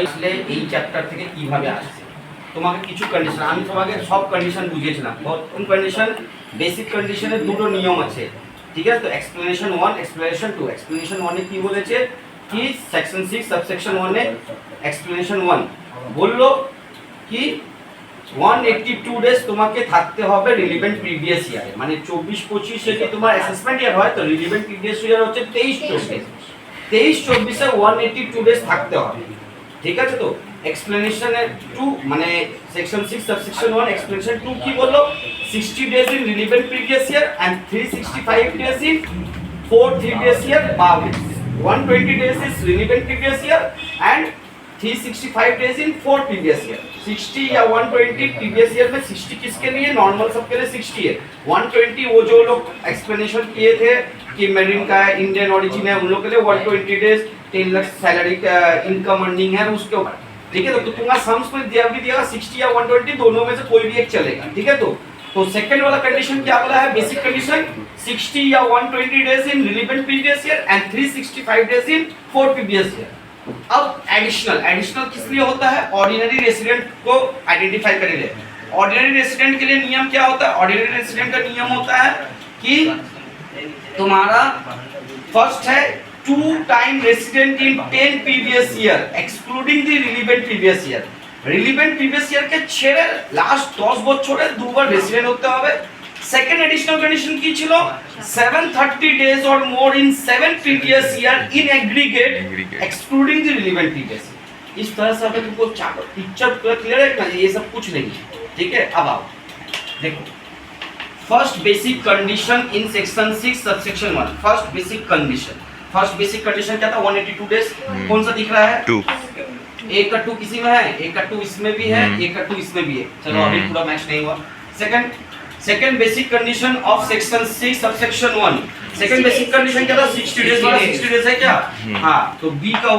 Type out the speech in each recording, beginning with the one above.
আসলে এই চ্যাপ্টার থেকে কিভাবে আসছে তোমাকে কিছু কন্ডিশন আমি তোমাকে সব কন্ডিশন বুঝিয়েছিলাম। প্রথম কন্ডিশন বেসিক কন্ডিশনের দুটো নিয়ম আছে, ঠিক আছে? তো এক্সপ্লেনেশন 1 এক্সপ্লেনেশন 2। এক্সপ্লেনেশন 1 এ কি বলেছে কি সেকশন 6 সাবসেকশন 1 এ এক্সপ্লেনেশন 1 বললো কি 182 ডেজ তোমাকে থাকতে হবে রিলিভেন্ট প্রিভিয়াস ইয়ারে, মানে 24-25 যদি তোমার অ্যাসেসমেন্ট ইয়ার হয় তো রিলিভেন্ট প্রিভিয়াস ইয়ার হচ্ছে 23-24। 23-24 এ 182 ডেজ থাকতে হবে, ঠিক আছে? তো এক্সপ্লেনেশনের 2 মানে সেকশন 6 সাবসেকশন 1 এক্সপ্লেনেশন 2 কি বললো 60 days in relevant previous year and 365 days in 4 previous year, 120 days is relevant previous year and 365 days in 4 previous year। 60 या 120 previous year में 60 किसके लिए, नॉर्मल सबके लिए 60 है। 120 वो जो लोग एक्सप्लेनेशन किए थे कि मेरिन का है, इंडियन ओरिजिन है, उन लोग के लिए 120 days 10 lakh salary income earning है उसके ऊपर, ठीक है? तो तुम्हारा सम्स में दिया भी दिया 60 या 120 दोनों में से कोई भी एक चलेगा, ठीक है? तो सेकंड वाला कंडीशन क्या बोला है, बेसिक कंडीशन 60 या 120 days in relevant previous year and 365 days in 4 previous year. अब एडिशनल किस लिए होता है, ऑर्डिनरी रेसिडेंट को आइडेंटिफाई करेंगे। ऑर्डिनरी रेसिडेंट के लिए नियम क्या होता है, ऑर्डिनरी रेसिडेंट का नियम होता है कि तुम्हारा फर्स्ट है 2 time resident in 10 previous year excluding the relevant previous year. Relevant previous ইয়ারকে ছেড়ে লাস্ট 10 বছরে দুবার রেসিডেন্ট হতে হবে। সেকেন্ড এডিশনাল কন্ডিশন কি ছিল, 730 डेज और मोर इन 7 previous year in aggregate excluding the relevant previous. इस तरह से आपको तुमको पिक्चर क्लियर है ना, ये सब कुछ नहीं, ठीक है? अब आओ देखो first basic condition in section 6 subsection 1। First basic condition क्या था, 182 डेज। कौन सा दिख रहा है, 2। एक का 2 किसी में है, एक का 2 इसमें भी है, एक का 2 इसमें भी है। चलो अभी पूरा मैच नहीं हुआ। Second basic condition of section 6 subsection 1। Second basic condition क्या था, 60 डेज वाला 60 डेज है क्या? हाँ, तो बी का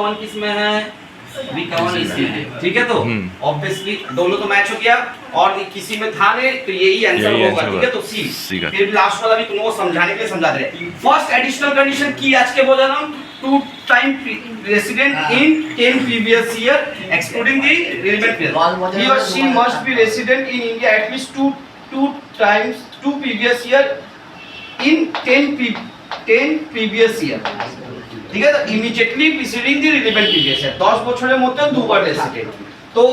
1 किस में है, बी का 1 इसमें है, ठीक है? तो ऑब्वियसली दोनों तो मैच हो गया और किसी में था नहीं तो यही आंसर होगा, ठीक है? तो सी। फिर लास्ट वाला भी तुमको समझाने के लिए समझा दे रहे। फर्स्ट एडिशनल कंडीशन की आज के बोल रहा हूं, 2 time resident in 10 previous year excluding the relevant period. He or she must be resident in India at least 2 previous year in 10 previous year, ठीक है? तो immediately preceding the relevant previous year 10 বছরের মধ্যে দুবার রেসিডেন্ট। তো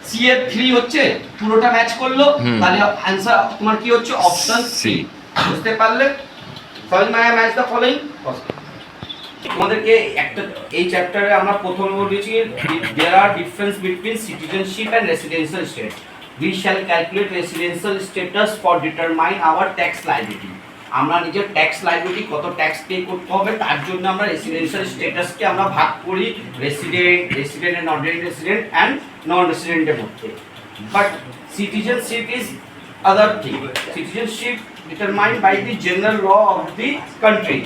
C এর 3 হচ্ছে পুরোটা ম্যাচ করলো, তাহলে आंसर তোমার কি হচ্ছে, অপশন সি। বুঝতে পারলে? সহজ মানে ম্যাচ দা ফলোইং। তোমাদেরকে একটা এই চ্যাপ্টারে আমরা প্রথমে বলেছি there are difference between citizenship and residential status. We shall calculate residential status for determine our tax liability. আমরা নিজের ট্যাক্স লায়াবিলিটি কত ট্যাক্স পে করতে হবে তার জন্য আমরা রেসিডেন্সিয়াল স্ট্যাটাসকে আমরা ভাগ করি resident and non resident and non রেসিডেন্টের মধ্যে। But citizenship is other thing. Citizenship determined by the general law of the country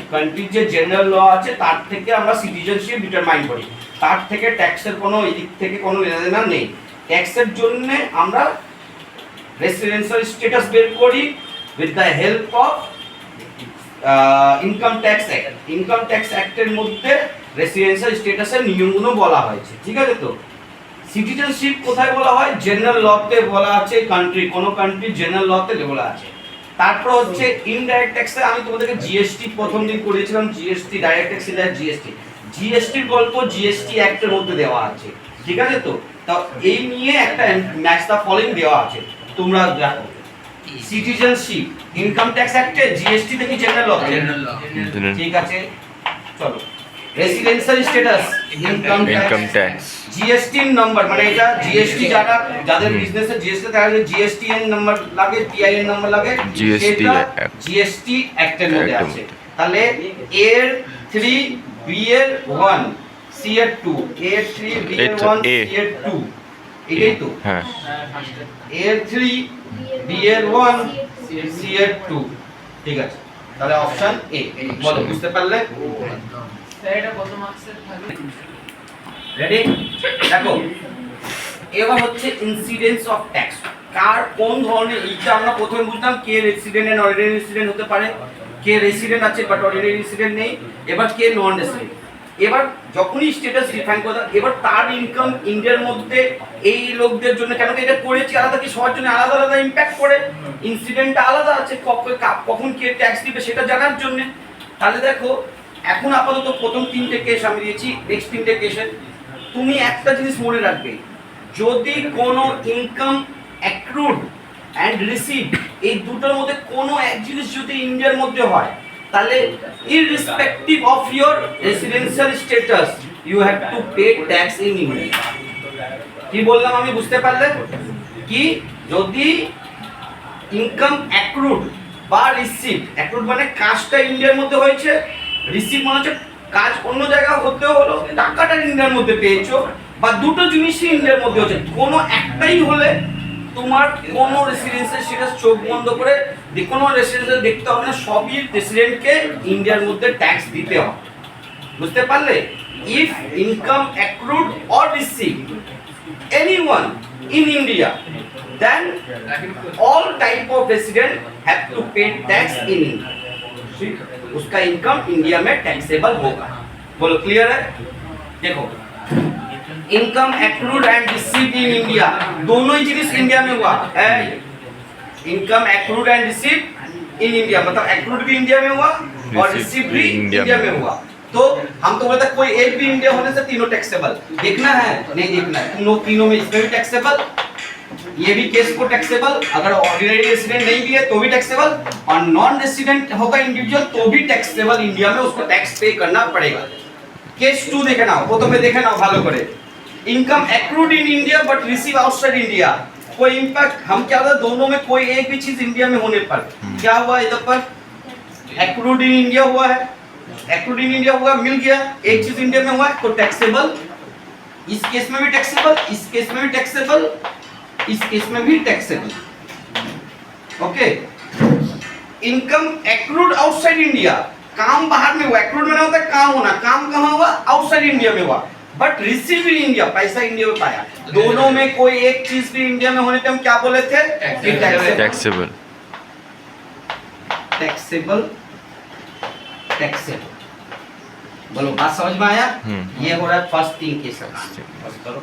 যে জেনারেল ল আছে তার থেকে আমরা সিটিজেনশিপ ডিটারমাইন করি, তার থেকে ট্যাক্সের কোনো এদিক থেকে কোনো লেনাদেনা নেই। ট্যাক্সের জন্য আমরা রেসিডেন্সিয়াল স্ট্যাটাস বের করি with the help of income tax act. Income tax অ্যাক্টের মধ্যে রেসিডেন্সিয়াল স্ট্যাটাসের নিয়মগুলো বলা হয়েছে, ঠিক আছে? তো সিটিজেনশিপ কোথায় বলা হয়, জেনারেল লতে বলা আছে, কান্ট্রি কোনো কান্ট্রি জেনারেল লতে বলা আছে। তারপর হচ্ছে ইনডাইরেক্ট ট্যাক্সে আমি তোমাদেরকে জিএসটি প্রথম দিন করেছিলাম, জিএসটি ডাইরেক্ট ট্যাক্স ইনডাইরেক্ট জিএসটির গল্প জিএসটি অ্যাক্টের মধ্যে দেওয়া আছে, ঠিক আছে? তো এই নিয়ে একটা ম্যাচ দা ফলোইং দেওয়া আছে, তোমরা দেখো। সিটিজেনশিপ ইনকাম ট্যাক্স অ্যাক্টে, জিএসটি থেকে জেনারেল ল, ঠিক আছে? চলো residential status income tax GST number, মানে এটা জিএসটি যাদের বিজনেসে জিএসটি তাদের জিএসটিএন নাম্বার লাগে, টিআইএন নাম্বার লাগে, জিএসটি অ্যাক্টের মধ্যে আছে। তাহলে এর 3 বি এর 1 সি এর 2, এর 3 বি এর 1 সি এর 2, এটাই তো? হ্যাঁ, এর 3 বি এর 1 সি এর 2, ঠিক আছে? তাহলে অপশন এ। বলো বুঝতে পারলে? রেডি? দেখো এবার হচ্ছে ইনসিডেন্স অফ ট্যাক্স। কার কোন ধরনের, এইটা আমরা প্রথমে বুঝলাম কে রেসিডেন্ট এন্ড অর্ডিনারি রেসিডেন্ট হতে পারে, কে রেসিডেন্ট আছে বাট অর্ডিনারি রেসিডেন্ট নেই। এবার কে নন রেসিডেন্ট, এবার যখনই স্ট্যাটাস ডিফাইন করে এবার তার ইনকাম ইন্ডিয়ার মধ্যে এই লোকদের জন্য কেন কি এটা করেছি আলাদা কি সবার জন্য আলাদা আলাদা ইম্প্যাক্ট করে ইনসিডেন্টটা আলাদা আছে কখন কে ট্যাক্স দিবে সেটা জানার জন্য। তাহলে দেখো এখন আপাতত প্রথম 3টে কেস আমি দিয়েছি, নেক্সট 3টে কেসে তুমি একটা জিনিস মনে রাখবে, যদি কোনো ইনকাম অ্যাক্রুড অ্যান্ড রিসিভ এই দুটোর মধ্যে কোনো এক জিনিস যদি ইন্ডিয়ার মধ্যে হয় তাহলে irrespective of your residential status you have to pay tax in India। কি বললাম আমি বুঝতে পারলে? কি যদি ইনকাম অ্যাক্রুড বা রিসিভ, অ্যাক্রুড মানে কাজটা ইন্ডিয়ার মধ্যে হয়েছে, রিসিভ মানে হচ্ছে কাজ অন্য জায়গায় হতে হলো টাকাটা ইন্ডিয়ার মধ্যে পেয়েছো, বা দুটো জিনিসই ইন্ডিয়ার মধ্যে হচ্ছে, কোনো একটাই হলে তোমার কোনো রেসিডেন্সিয়াল স্ট্যাটাস চোখ বন্ধ করে কোনো রেসিডেন্সিয়াল দেখতে হবে না, সবই রেসিডেন্টকে ইন্ডিয়ার মধ্যে ট্যাক্স দিতে হবে। বুঝতে পারলে? If income accrued or receive anyone in India then all type of resident have to pay tax in India. उसका इनकम इंडिया में टैक्सेबल होगा। बोलो क्लियर है? देखो income accrued and receive in India दोनों ही चीज इंडिया में हुआ है। Income accrued and receive in India मतलब एक्रूड भी इंडिया में हुआ और रिसीव भी इंडिया में हुआ। तो हम तो बोलते कोई एक भी इंडिया होने से तीनों टैक्सेबल देखना है, नहीं देखना है, तीनों में इसमें भी टैक्सेबल, ये भी केस को टैक्सेबल, अगर ऑर्डिनरी रेसिडेंट नहीं भी है तो भी टैक्सेबल, और नॉन रेसिडेंट होगा इंडिविजुअल तो भी टैक्सेबल, इंडिया में उसको टैक्स पे करना पड़ेगा। केस 2 देखे नाओ, প্রথমে দেখে নাও ভালো করে। Income accrued in India but receive outside India, कोई इंपैक्ट हम क्या होता दोनों में कोई एक भी चीज इंडिया में होने पर क्या हुआ, इधर पर एक्रूड इन इंडिया हुआ है, एक्रूड इन इंडिया हुआ, मिल गया एक चीज इंडिया में हुआ है तो टैक्सेबल, इस केस में भी टैक्सेबल, इस केस में भी टैक्सेबल, इस केस में भी taxable. Okay, income accrued outside India, काम बाहर में हुआ, एक्रूड में होता है काम होना, काम कहाँ हुआ, आउटसाइड इंडिया में हुआ, बट रिसीव इन इंडिया पैसा इंडिया में पाया, दोनों में कोई एक चीज भी इंडिया में होने पे हम क्या बोले थे, टैक्सेबल। Taxable taxable. बोलो बात समझ में आया? ये हो रहा है फर्स्ट 3 केस। बस करो।